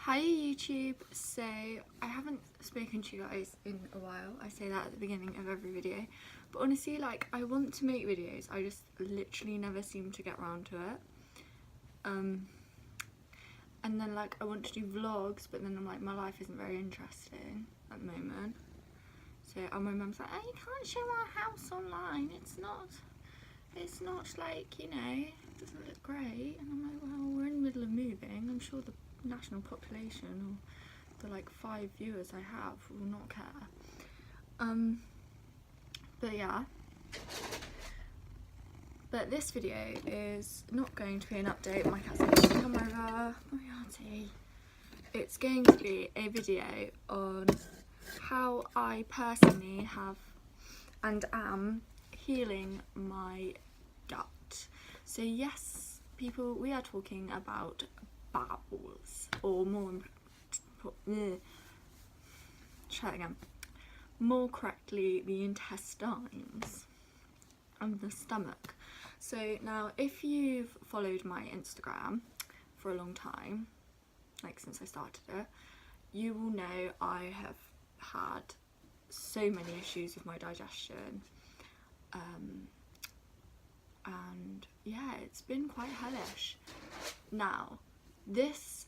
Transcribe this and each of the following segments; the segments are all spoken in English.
Hi YouTube. So I haven't spoken to you guys in a while. I say that at the beginning of every video, but honestly, like, I want to make videos, I just literally never seem to get around to it. And then like I want to do vlogs, but then I'm like, my life isn't very interesting at the moment. So my mum's like, oh, you can't show our house online, it's not like, you know, it doesn't look great. And I'm like, well, we're in the middle of moving, I'm sure the national population or the like 5 viewers I have will not care. But yeah, but this video is not going to be an update. My cat's going to come over. Moriarty. It's going to be a video on how I personally have and am healing my gut. So yes, people, we are talking about bowels, or more correctly, the intestines and the stomach. So now, if you've followed my Instagram for a long time, like since I started it, you will know I have had so many issues with my digestion, and yeah, it's been quite hellish. Now, this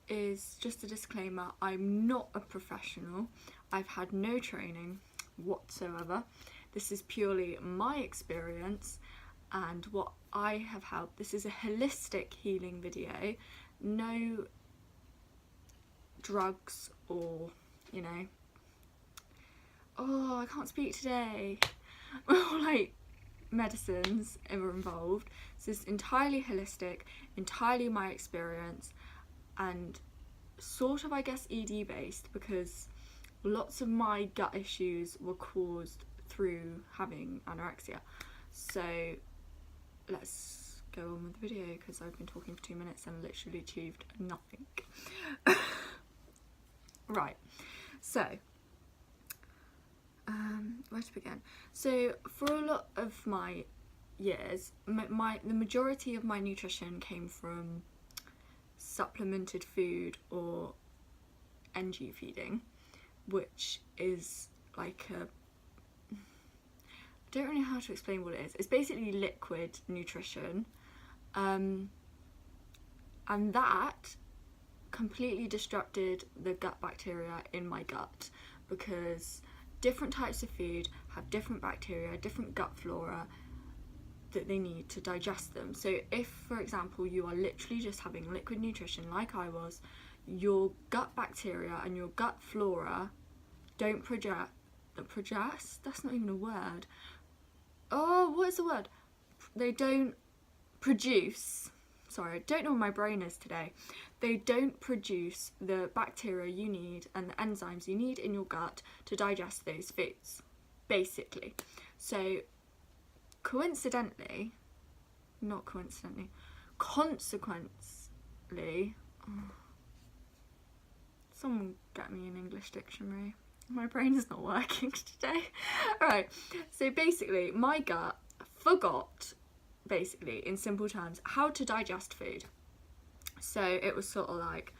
is just a disclaimer, I'm not a professional, I've had no training whatsoever. This is purely my experience and what I have helped. This is a holistic healing video, no drugs or, you know, oh, I can't speak today, or like medicines are involved. So it's entirely holistic, entirely my experience, and sort of, I guess, ED based, because lots of my gut issues were caused through having anorexia. So let's go on with the video, because I've been talking for 2 minutes and literally achieved nothing. Right, so where to begin? So for a lot of my years, the majority of my nutrition came from supplemented food or NG feeding, which is like I don't really know how to explain what it is. It's basically liquid nutrition, and that completely disrupted the gut bacteria in my gut, because different types of food have different bacteria, different gut flora that they need to digest them. So if, for example, you are literally just having liquid nutrition like I was, your gut bacteria and your gut flora don't project, that's not even a word. Oh, what is the word? They don't produce, sorry, I don't know where my brain is today. They don't produce the bacteria you need and the enzymes you need in your gut to digest those foods, basically. So consequently, someone get me an English dictionary. My brain is not working today. Alright, so basically my gut forgot, basically in simple terms, how to digest food. So it was sort of like,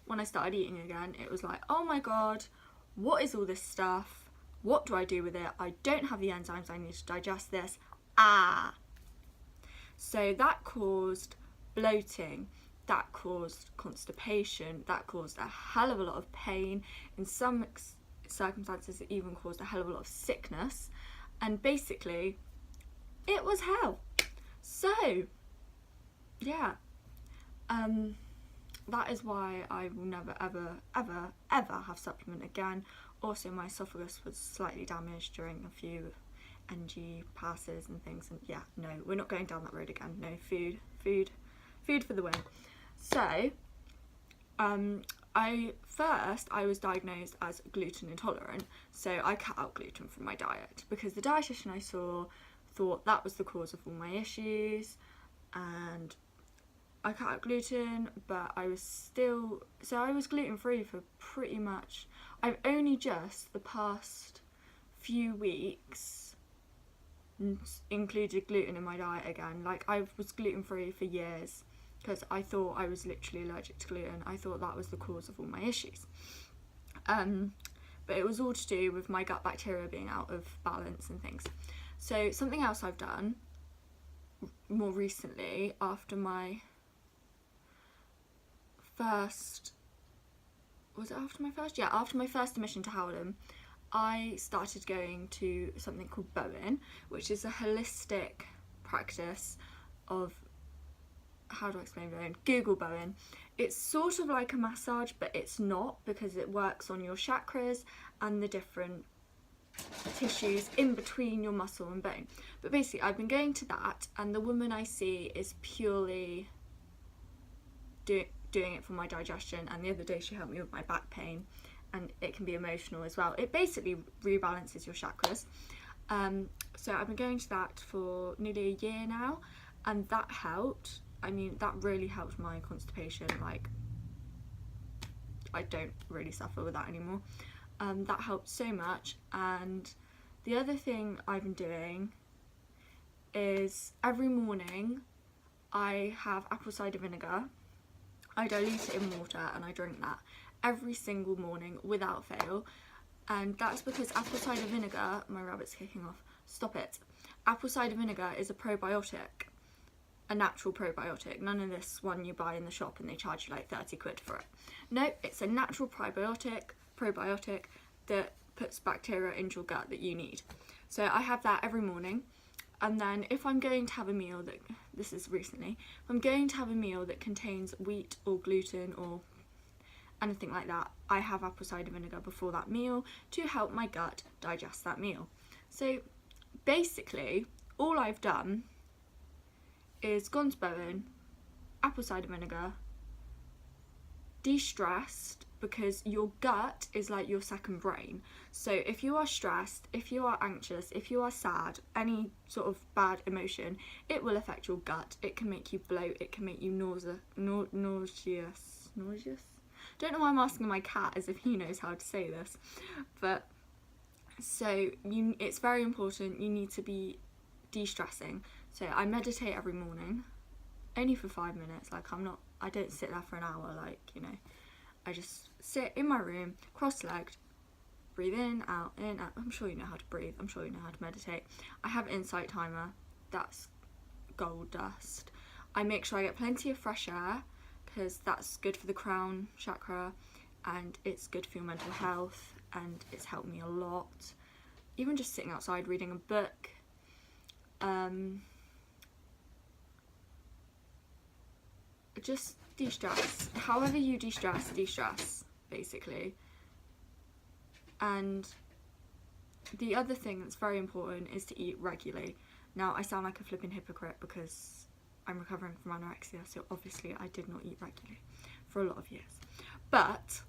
when I started eating again, it was like, oh my god, what is all this stuff? What do I do with it? I don't have the enzymes I need to digest this. So that caused bloating, that caused constipation, that caused a hell of a lot of pain. In some circumstances, it even caused a hell of a lot of sickness. And basically, it was hell. So, yeah. That is why I will never, ever, ever, ever have supplement again. Also, my esophagus was slightly damaged during a few NG passes and things, and yeah, no, we're not going down that road again. No, food for the win. So, I was diagnosed as gluten intolerant, so I cut out gluten from my diet, because the dietitian I saw thought that was the cause of all my issues, and I cut out gluten, but I was gluten free for pretty much, I've only just the past few weeks included gluten in my diet again. Like, I was gluten free for years, because I thought I was literally allergic to gluten. I thought that was the cause of all my issues. But it was all to do with my gut bacteria being out of balance and things. So something else I've done more recently, after my first, after my first admission to Howden, I started going to something called Bowen, which is a holistic practice of, how do I explain Bowen? Google Bowen. It's sort of like a massage, but it's not, because it works on your chakras and the different tissues in between your muscle and bone. But basically, I've been going to that, and the woman I see is purely doing it for my digestion, and the other day she helped me with my back pain, and it can be emotional as well. It basically rebalances your chakras. So I've been going to that for nearly a year now, and that helped. I mean, that really helped my constipation. Like, I don't really suffer with that anymore. That helped so much. And the other thing I've been doing is every morning I have apple cider vinegar. I dilute it in water and I drink that every single morning without fail. And that's because apple cider vinegar, my rabbit's kicking off, stop it. Apple cider vinegar is a probiotic, a natural probiotic. None of this one you buy in the shop and they charge you like 30 quid for it. No, it's a natural probiotic that puts bacteria into your gut that you need. So I have that every morning. And then if I'm going to have a meal this is recently, if I'm going to have a meal that contains wheat or gluten or anything like that, I have apple cider vinegar before that meal to help my gut digest that meal. So basically, all I've done is gone to Bowen, apple cider vinegar, de-stressed, because your gut is like your second brain. So if you are stressed, if you are anxious, if you are sad, any sort of bad emotion, it will affect your gut. It can make you bloat, it can make you nauseous. Don't know why I'm asking my cat as if he knows how to say this. But so it's very important, you need to be de-stressing. So I meditate every morning, only for 5 minutes. Like, I don't sit there for an hour, like, you know. I just sit in my room, cross-legged, breathe in, out, in, out. I'm sure you know how to breathe. I'm sure you know how to meditate. I have Insight Timer. That's gold dust. I make sure I get plenty of fresh air, because that's good for the crown chakra, and it's good for your mental health, and it's helped me a lot. Even just sitting outside reading a book. Just de-stress. However you de-stress, basically. And the other thing that's very important is to eat regularly. Now, I sound like a flipping hypocrite because I'm recovering from anorexia, so obviously I did not eat regularly for a lot of years. But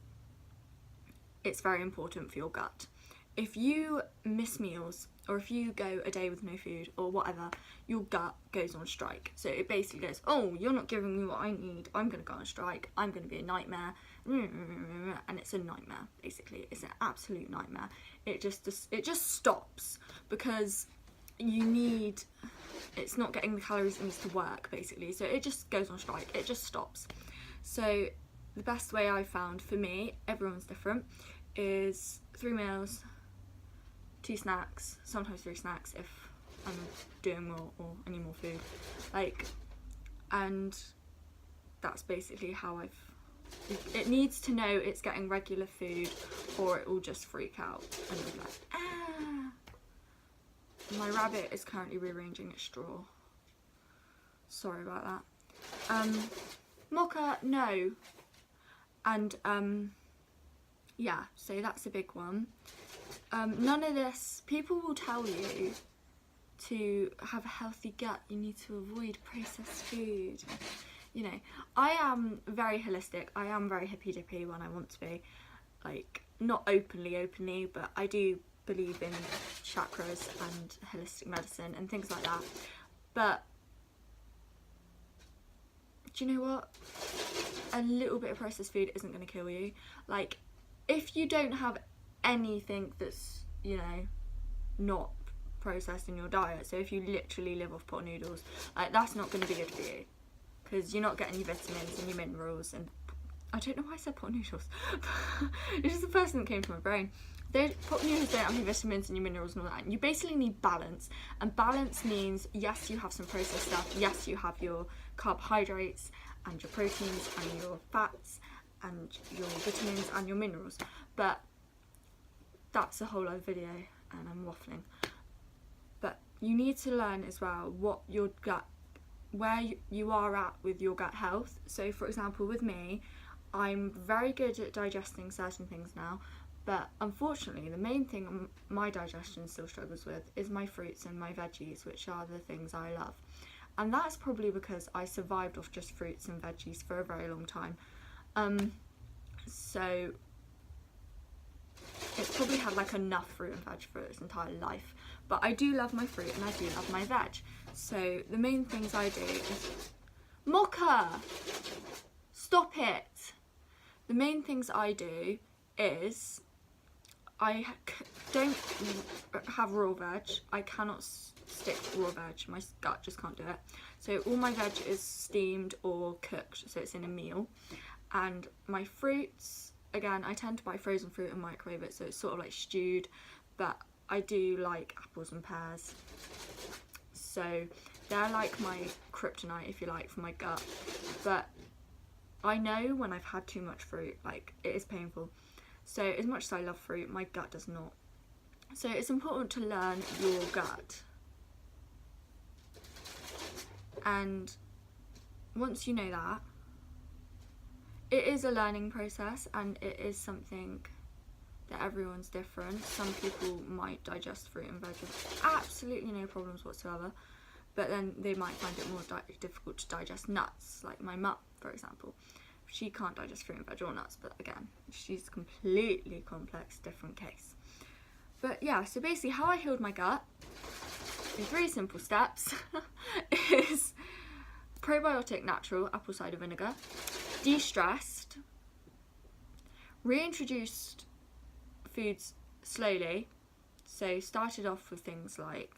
it's very important for your gut. If you miss meals, or if you go a day with no food or whatever, your gut goes on strike. So it basically goes, oh, you're not giving me what I need, I'm going to go on strike, I'm going to be a nightmare, and it's a nightmare, basically. It's an absolute nightmare. It just stops, because it's not getting the calories it needs to work, basically. So it just goes on strike, it just stops. So the best way I found, for me, everyone's different, is 3 meals, 2 snacks, sometimes 3 snacks if I'm doing more or any more food, like, and that's basically how it needs to know it's getting regular food, or it will just freak out and be like, ah. My rabbit is currently rearranging its straw. Sorry about that. Mocha, no. And yeah, so that's a big one. None of this, people will tell you to have a healthy gut, you need to avoid processed food. You know, I am very holistic, I am very hippy dippy when I want to be. Like, not openly, but I do believe in chakras and holistic medicine and things like that. But do you know what? A little bit of processed food isn't going to kill you. Like, if you don't have anything that's, you know, not processed in your diet, so if you literally live off pot noodles, like, that's not going to be good for you. because you're not getting your vitamins and your minerals. And I don't know why I said pot noodles. It's just the first thing that came to my brain. Pot noodles don't have your vitamins and your minerals and all that. And you basically need balance. And balance means, yes, you have some processed stuff. Yes, you have your carbohydrates and your proteins and your fats and your vitamins and your minerals. But that's a whole other video and I'm waffling. But you need to learn as well what your gut, where you are at with your gut health. So for example, with me, I'm very good at digesting certain things now, but unfortunately the main thing my digestion still struggles with is my fruits and my veggies, which are the things I love. And that's probably because I survived off just fruits and veggies for a very long time. So it's probably had like enough fruit and veg for its entire life. But I do love my fruit and I do love my veg. So the main things I do is... Mocha! Stop it! The main things I do is I don't have raw veg. I cannot stick raw veg. My gut just can't do it. So all my veg is steamed or cooked, so it's in a meal. And my fruits, again, I tend to buy frozen fruit and microwave it, so it's sort of like stewed, but I do like apples and pears. So they're like my kryptonite, if you like, for my gut. But I know when I've had too much fruit, like, it is painful. So as much as I love fruit, my gut does not. So it's important to learn your gut. And once you know that, it is a learning process and it is something that everyone's different. Some people might digest fruit and veg with absolutely no problems whatsoever, but then they might find it more difficult to digest nuts, like my mum, for example. She can't digest fruit and veg or nuts, but again, she's a completely complex, different case. But yeah, so basically how I healed my gut in 3 simple steps is probiotic natural apple cider vinegar, de-stressed, reintroduced foods slowly, so started off with things like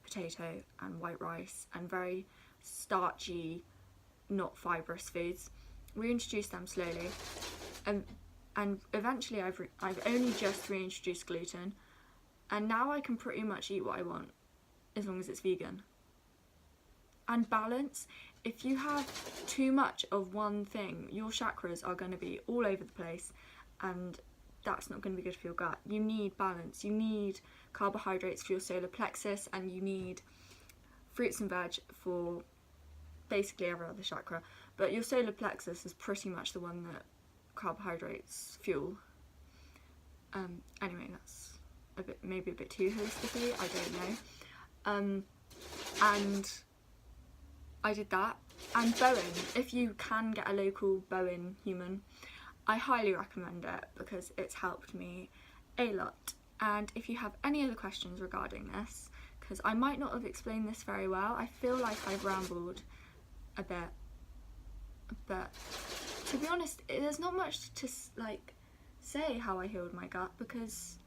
potato and white rice and very starchy, not fibrous foods, reintroduced them slowly, and eventually I've only just reintroduced gluten, and now I can pretty much eat what I want as long as it's vegan. And balance. If you have too much of one thing, your chakras are going to be all over the place, and that's not going to be good for your gut. You need balance. You need carbohydrates for your solar plexus, and you need fruits and veg for basically every other chakra. But your solar plexus is pretty much the one that carbohydrates fuel. Anyway, that's maybe a bit too holistically, I don't know. And I did that. And Bowen, if you can get a local Bowen human, I highly recommend it because it's helped me a lot. And if you have any other questions regarding this, because I might not have explained this very well, I feel like I've rambled a bit, but to be honest, there's not much to like say how I healed my gut, because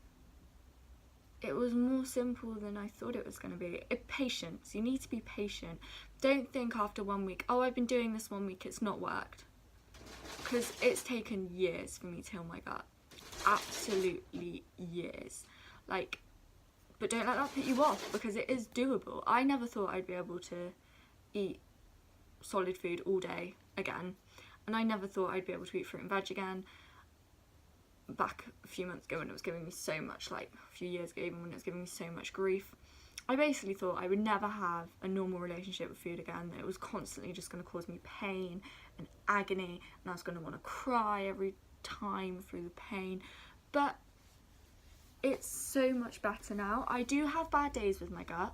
it was more simple than I thought it was going to be. Patience. You need to be patient. Don't think after 1 week, oh, I've been doing this 1 week, it's not worked. Because it's taken years for me to heal my gut. Absolutely years. Like, but don't let that put you off, because it is doable. I never thought I'd be able to eat solid food all day again. And I never thought I'd be able to eat fruit and veg again. Back a few months ago when it was giving me so much, like a few years ago even, when it was giving me so much grief, I basically thought I would never have a normal relationship with food again, that it was constantly just going to cause me pain and agony, and I was going to want to cry every time through the pain. But it's so much better now. I do have bad days with my gut,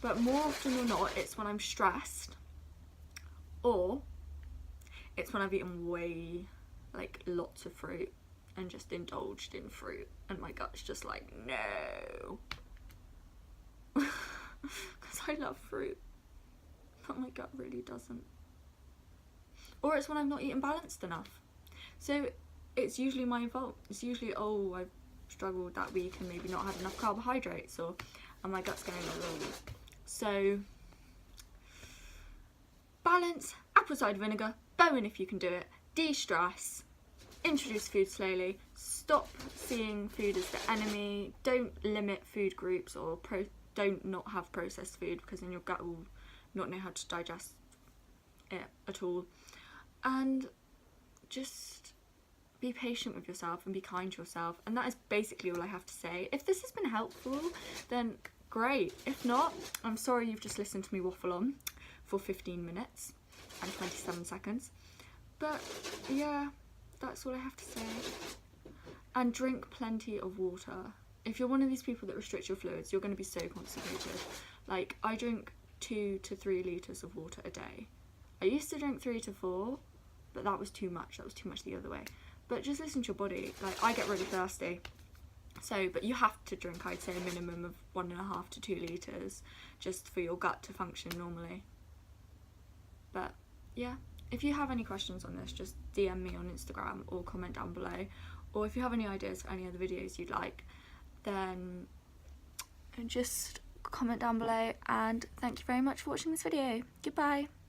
but more often than not it's when I'm stressed, or it's when I've eaten way, like, lots of fruit and just indulged in fruit, and my gut's just like, no. Because I love fruit, but my gut really doesn't. Or it's when I'm not eating balanced enough. So it's usually my fault. It's usually, oh, I've struggled that week and maybe not had enough carbohydrates, and my gut's going a little weak. So balance apple cider vinegar, Bowen if you can do it, de-stress, introduce food slowly, stop seeing food as the enemy, don't limit food groups or don't not have processed food, because then your gut will not know how to digest it at all. And just be patient with yourself and be kind to yourself. And that is basically all I have to say. If this has been helpful, then great. If not, I'm sorry you've just listened to me waffle on for 15 minutes and 27 seconds. But yeah, that's all I have to say. And drink plenty of water. If you're one of these people that restrict your fluids, you're going to be so constipated. Like, I drink 2 to 3 litres of water a day. I used to drink 3 to 4, but that was too much. That was too much the other way. But just listen to your body. Like, I get really thirsty. So, but you have to drink, I'd say, a minimum of 1.5 to 2 litres just for your gut to function normally. But yeah, if you have any questions on this, just DM me on Instagram or comment down below. Or if you have any ideas for any other videos you'd like, then just comment down below. And thank you very much for watching this video. Goodbye.